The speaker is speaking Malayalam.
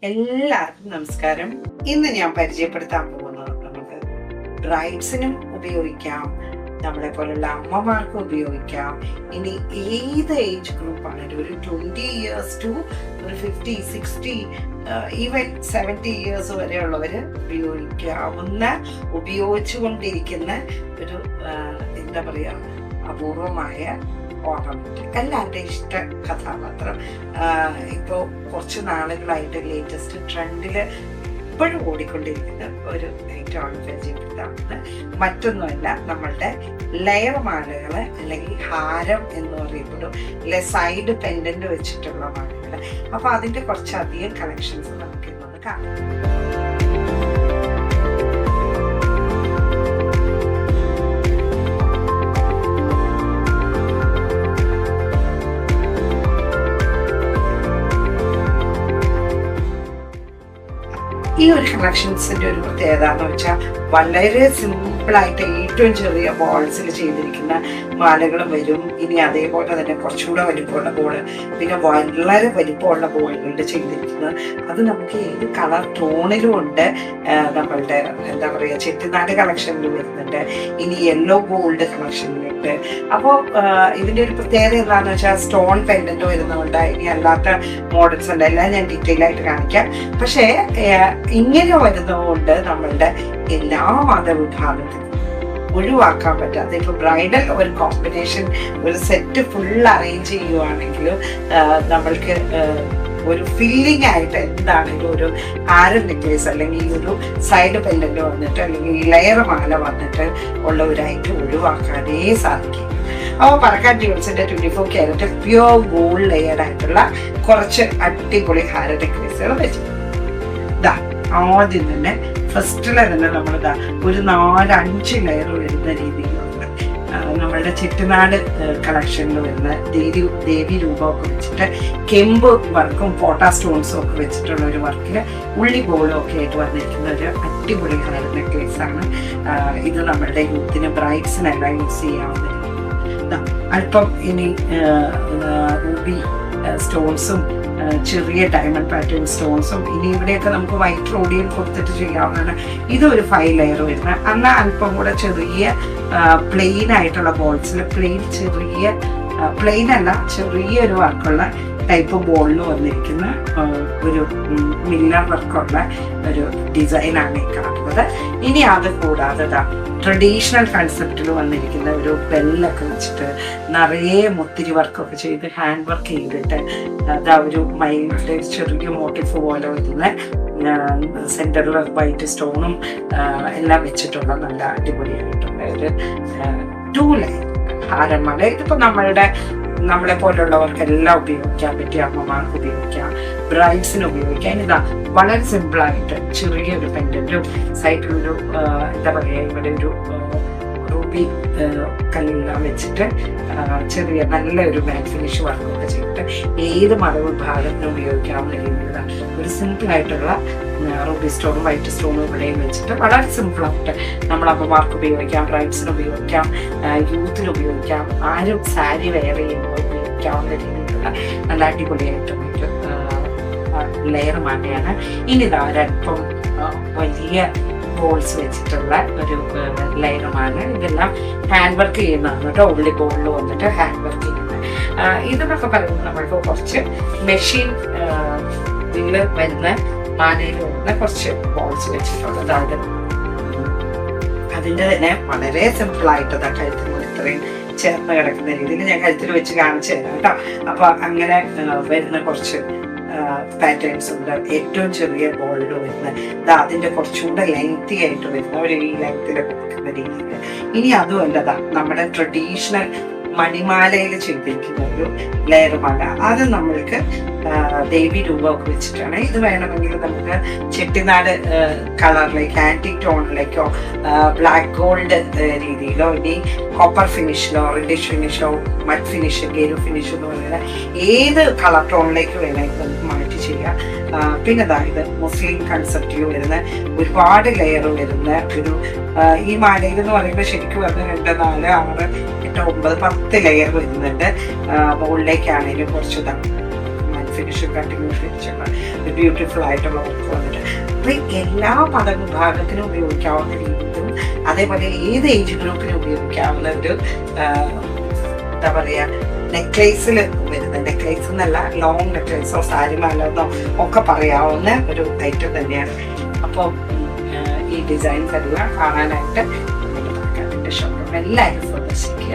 എല്ലാവർക്കും നമസ്കാരം. ഇന്ന് ഞാൻ പരിചയപ്പെടുത്താൻ പോകുന്നത് നമുക്ക് ബ്രൈഡ്സിനും ഉപയോഗിക്കാം, നമ്മളെ പോലുള്ള അമ്മമാർക്കും ഉപയോഗിക്കാം. ഇനി ഏത് ഏജ് ഗ്രൂപ്പ് ആണെങ്കിലും ഒരു 20 ഇയേഴ്സ് ടു ഒരു 50, 60, ഈവൻ 70 ഇയേഴ്സ് വരെയുള്ളവർ ഉപയോഗിച്ചുകൊണ്ടിരിക്കുന്ന ഒരു എന്താ പറയുക അപൂർവമായ ഓർണമെന്റ്. എല്ലാവരുടെയും ഇഷ്ട കഥാപാത്രം. ഇപ്പോൾ കുറച്ച് നാളുകളായിട്ട് ലേറ്റസ്റ്റ് ട്രെൻഡില് ഇപ്പോഴും ഓടിക്കൊണ്ടിരിക്കുന്ന ഒരു ഐറ്റമാണ് പരിചയപ്പെടുത്താവുന്നത്. മറ്റൊന്നുമല്ല, നമ്മളുടെ ലെയർ മാലകൾ അല്ലെങ്കിൽ ഹാരം എന്ന് പറയപ്പെടും, അല്ലെ സൈഡ് പെൻഡന്റ് വെച്ചിട്ടുള്ള മാലകൾ. അപ്പൊ അതിന്റെ കുറച്ചധികം കളക്ഷൻസ് നമുക്ക് ഇന്നൊന്ന് കാണാം. ഈ ഒരു കളക്ഷൻസിന്റെ ഒരു പ്രത്യേകത എന്ന് വെച്ചാൽ വളരെ സിമ്പിളായിട്ട് ഏറ്റവും ചെറിയ ബോൾസിൽ ചെയ്തിരിക്കുന്ന മാലകളും വരും. ഇനി അതേപോലെ തന്നെ കുറച്ചുകൂടെ വലിപ്പമുള്ള ബോൾ, പിന്നെ വളരെ വലിപ്പമുള്ള ബോളുകളുടെ ചെയ്തിരിക്കുന്നത്. അത് നമുക്ക് ഏത് കളർ ടോണിലും ഉണ്ട്. നമ്മളുടെ എന്താ പറയുക ചെട്ടിനാട് കളക്ഷനിൽ വരുന്നുണ്ട്, ഇനി യെല്ലോ ഗോൾഡ് കളക്ഷനിലുണ്ട്. അപ്പോൾ ഇതിന്റെ ഒരു പ്രത്യേകത എന്താണെന്ന് വെച്ചാൽ സ്റ്റോൺ പെൻഡന്റ് വരുന്നുണ്ട്, ഇനി അല്ലാത്ത മോഡൽസ് ഉണ്ട്. എല്ലാം ഞാൻ ഡീറ്റെയിൽ ആയിട്ട് കാണിക്കാം. പക്ഷേ ഇങ്ങനെ വരുന്നതുകൊണ്ട് നമ്മളുടെ എല്ലാ മതവിഭാഗത്തിനും ഒഴിവാക്കാൻ പറ്റാതെ ഇപ്പൊ ബ്രൈഡൽ ഒരു കോമ്പിനേഷൻ ഒരു സെറ്റ് ഫുൾ അറേഞ്ച് ചെയ്യുവാണെങ്കിലും നമ്മൾക്ക് ഒരു ഫീലിംഗ് ആയിട്ട് എന്താണെങ്കിലും ഒരു ഹാരം നെക്ലേസ് അല്ലെങ്കിൽ ഒരു സൈഡ് പെൻഡന്റ് വന്നിട്ട് അല്ലെങ്കിൽ ഈ ലെയർ മാല വന്നിട്ട് ഉള്ള ഒരു ഐറ്റം ഒഴിവാക്കാനേ സാധിക്കും. അപ്പോൾ പറക്കാൻ ജ്വൽസിന്റെ 24 ക്യാരറ്റ് പ്യുവർ ഗോൾഡ് ലെയർഡ് ആയിട്ടുള്ള കുറച്ച് അടിപൊളി ഹാര നെക്ലേസുകൾ വെച്ചു. ഇതാ ആദ്യം തന്നെ ഫസ്റ്റിലെ തന്നെ നമ്മളിതാ ഒരു 4-5 ലെയർ വരുന്ന രീതിയിലുള്ള നമ്മളുടെ ചെട്ടിനാട് കളക്ഷനിൽ വരുന്ന ദേവി രൂപമൊക്കെ വെച്ചിട്ട് കെമ്പ് വർക്കും ഫോട്ടോ സ്റ്റോൺസും ഒക്കെ വെച്ചിട്ടുള്ള ഒരു വർക്കില് ഉള്ളി ബോളും ഒക്കെ ആയിട്ട് വന്നിരിക്കുന്ന ഒരു അടിപൊളി കളർ നെക്ലേസ് ആണ്. ഇത് നമ്മളുടെ യൂത്തിന് ബ്രൈഡ്സിനെല്ലാം യൂസ് ചെയ്യാവുന്ന അല്പം ഇനി റൂബി സ്റ്റോൺസും ചെറിയ ഡയമണ്ട് പാറ്റേൺ സ്റ്റോൺസും ഇനി ഇവിടെയൊക്കെ നമുക്ക് വൈറ്റ് റോഡിയിൽ കൊടുത്തിട്ട് ചെയ്യാവുന്നതാണ്. ഇതൊരു 5 ലെയർ വരുന്ന അല്ല അല്പം കൂടെ ചെറിയ പ്ലെയിൻ ആയിട്ടുള്ള ബോൾസിൽ പ്ലെയിൻ അല്ല ചെറിയൊരു വർക്കുള്ള ടൈപ്പ് ബോളിൽ വന്നിരിക്കുന്ന ഒരു മില്ലർ വർക്കുള്ള ഒരു ഡിസൈനാണ് ഈ കാണുന്നത്. ഇനി അത് കൂടാതെ ട്രഡീഷണൽ കൺസെപ്റ്റിൽ വന്നിരിക്കുന്ന ഒരു ബെല്ലൊക്കെ വെച്ചിട്ട് നിറയെ മുത്തിരി വർക്കൊക്കെ ചെയ്ത് ഹാൻഡ് വർക്ക് ചെയ്തിട്ട് അതാ ഒരു മൈൽഡ് ചെറിയ മോട്ടിഫ് പോലെ വരുന്ന സെന്ററിൽ വൈറ്റ് സ്റ്റോണും എല്ലാം വെച്ചിട്ടുള്ള നല്ല അടിപൊളിയായിട്ടുള്ള ഒരു 2 ലെയർ ഹാരമാല. ഇതിപ്പോ നമ്മളെ പോലുള്ളവർക്ക് എല്ലാം ഉപയോഗിക്കാൻ പറ്റിയ അമ്മമാർക്ക് ഉപയോഗിക്കാം, ബ്രൈഡ്സിന് ഉപയോഗിക്കാം. ഇതാ വളരെ സിമ്പിളായിട്ട് ചെറിയൊരു പെൻഡന്റും സൈഡിലൊരു എന്താ പറയുക ഇവിടെ ഒരു റൂബി കല്ലെല്ലാം വെച്ചിട്ട് ചെറിയ നല്ലൊരു മാറ്റ് ഫിനിഷ് വർക്കൊക്കെ ചെയ്തിട്ട് ഏത് മതവിഭാഗത്തിനും ഉപയോഗിക്കാവുന്ന രീതിയിലുള്ള ഒരു സിമ്പിളായിട്ടുള്ള റൂബി സ്റ്റോണും വൈറ്റ് സ്റ്റോണും ഇവിടെയും വെച്ചിട്ട് വളരെ സിമ്പിളായിട്ട് നമ്മൾ അമ്മമാർക്ക് ഉപയോഗിക്കാം, ബ്രൈഡ്സിന് ഉപയോഗിക്കാം, യൂത്തിന് ഉപയോഗിക്കാം, ആരും സാരി വെയർ ചെയ്യുമ്പോൾ ഉപയോഗിക്കാവുന്ന രീതിയിലുള്ള നല്ല അടിപൊളിയായിട്ടുള്ള ഒരു ലെയർ മാലയാണ്. ഇനി ഇതാ ഒരല്പം വലിയ ബോൾസ് വെച്ചിട്ടുള്ള ഒരു ലെയറുമാണ്. ഇതെല്ലാം ഹാൻഡ് വർക്ക് ചെയ്യുന്നതാണ് കേട്ടോ. ഉള്ളി ബോളിൽ വന്നിട്ട് ഹാൻഡ് വർക്ക് ചെയ്യുന്നത്. ഇതെന്നൊക്കെ പറയുമ്പോൾ നമ്മൾക്ക് കുറച്ച് മെഷീൻ വരുന്ന മാലയിൽ വരുന്ന കുറച്ച് ബോൾസ് വെച്ചിട്ടുള്ളത്. അതിന്റെ തന്നെ വളരെ സിമ്പിൾ ആയിട്ട് കഴുത്തിന് ഇത്രയും ചേർന്ന് കിടക്കുന്ന രീതിയിൽ ഞാൻ കഴുത്തിൽ വെച്ച് കാണിച്ചു തരാം കേട്ടോ. അപ്പൊ അങ്ങനെ വരുന്ന കുറച്ച് പാറ്റേൺസ് ഉണ്ട്. ഏറ്റവും ചെറിയ ബോളിൽ വരുന്ന അതിന്റെ കുറച്ചുകൂടെ ലെങ്തി ആയിട്ട് വരുന്ന ഒരു ഈ ലെങ്തിലൊക്കെ വെക്കുന്ന രീതിയിൽ. ഇനി അതുമല്ലതാ നമ്മുടെ ട്രഡീഷണൽ മണിമാലയിൽ ചെയ്തിരിക്കുന്ന ഒരു ലെയർ മാല. അത് നമ്മൾക്ക് ദേവി രൂപമൊക്കെ വെച്ചിട്ടാണ്. ഇത് വേണമെങ്കിൽ നമുക്ക് ചെട്ടിനാട് കളറിലേക്ക് ആന്റിക് ടോണിലേക്കോ ബ്ലാക്ക് ഗോൾഡ് രീതിയിലോ ഇനി കോപ്പർ ഫിനിഷിലോ റെഡിഷ് ഫിനിഷോ മഡ് ഫിനിഷ് ഗെരു ഫിനിഷ് എന്ന് പറയുന്ന ഏത് കളർ ടോണിലേക്ക് വേണമെങ്കിൽ നമുക്ക് മാറ്റി ചെയ്യാം. പിന്നെ ഇത് മുസ്ലിം കൺസെപ്റ്റിൽ വരുന്ന ഒരുപാട് ലെയർ വരുന്ന ഒരു ഈ മാലയിൽ എന്ന് പറയുമ്പോൾ ശരിക്കും അത് 2, 4, 6, 8, 9, 10 ലെയർ വരുന്നുണ്ട്. മുകളിലേക്കാണെങ്കിലും കുറച്ച് ഫിനിഷും കട്ടിങ്ങും ഫിനിഷുള്ള ഒരു ബ്യൂട്ടിഫുൾ ആയിട്ടുള്ള വർക്ക് വന്നിട്ട് അപ്പോൾ എല്ലാ പദവിഭാഗത്തിനും ഉപയോഗിക്കാവുന്ന രീതിയിലും അതേപോലെ ഏത് ഏജ് ഗ്രൂപ്പിനും ഉപയോഗിക്കാവുന്ന ഒരു എന്താ പറയുക നെക്ലേസിൽ വരുന്ന നെക്ലേസ് എന്നല്ല ലോങ് നെക്ലേസോ സാരിമാല എന്നോ ഒക്കെ പറയാവുന്ന ഒരു ഐറ്റം തന്നെയാണ്. അപ്പോൾ ഈ ഡിസൈൻസ് എല്ലാം കാണാനായിട്ട് ഷോപ്പ് എല്ലാവരും സന്ദർശിക്കുക.